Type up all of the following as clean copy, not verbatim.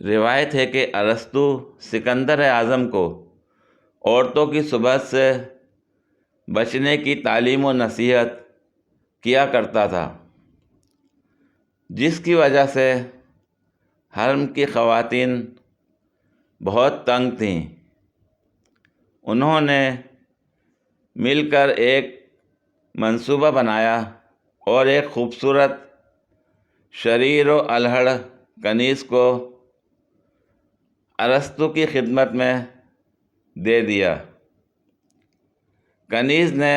روایت ہے کہ ارسطو سکندر اعظم کو عورتوں کی صحبت سے بچنے کی تعلیم و نصیحت کیا کرتا تھا، جس کی وجہ سے حرم کی خواتین بہت تنگ تھیں۔ انہوں نے مل کر ایک منصوبہ بنایا اور ایک خوبصورت شریر و الہڑ کنیز کو ارسطو کی خدمت میں دے دیا۔ کنیز نے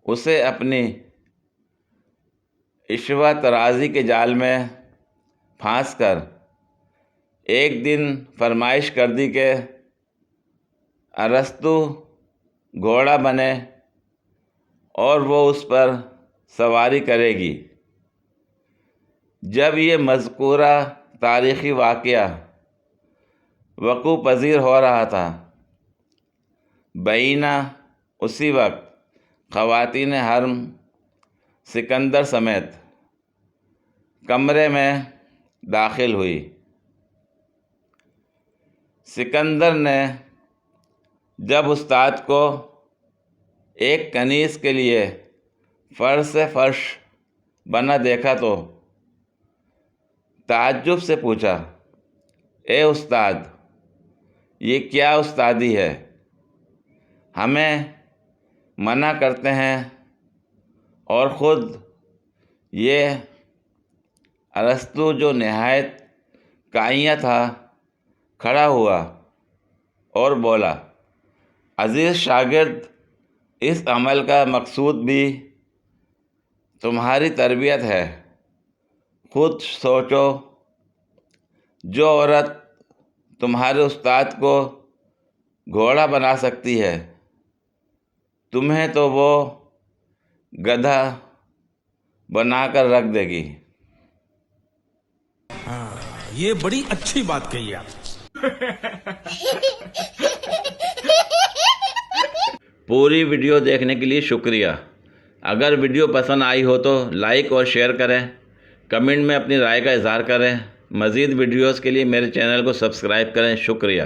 اسے اپنی عشوہ طرازی کے جال میں پھانس کر ایک دن فرمائش کر دی کہ ارسطو گھوڑا بنے اور وہ اس پر سواری کرے گی۔ جب یہ مذکورہ تاریخی واقعہ وقوع پذیر ہو رہا تھا، بعینہ اسی وقت خواتین حرم سکندر سمیت کمرے میں داخل ہوئی۔ سکندر نے جب استاد کو ایک کنیز کے لیے فرش سے فرش بنا دیکھا تو تعجب سے پوچھا، اے استاد، یہ کیا استادی ہے؟ ہمیں منع کرتے ہیں اور خود یہ ارسطو جو نہایت کائیاں تھا کھڑا ہوا اور بولا، عزیز شاگرد، اس عمل کا مقصود بھی تمہاری تربیت ہے۔ خود سوچو، جو عورت تمہارے استاد کو گھوڑا بنا سکتی ہے، تمہیں تو وہ گدھا بنا کر رکھ دے گی۔ یہ بڑی اچھی بات کہی آپ۔ پوری ویڈیو دیکھنے کے لیے شکریہ۔ اگر ویڈیو پسند آئی ہو تو لائک اور شیئر کریں، کمنٹ میں اپنی رائے کا اظہار کریں۔ مزید ویڈیوز کے لیے میرے چینل کو سبسکرائب کریں۔ شکریہ۔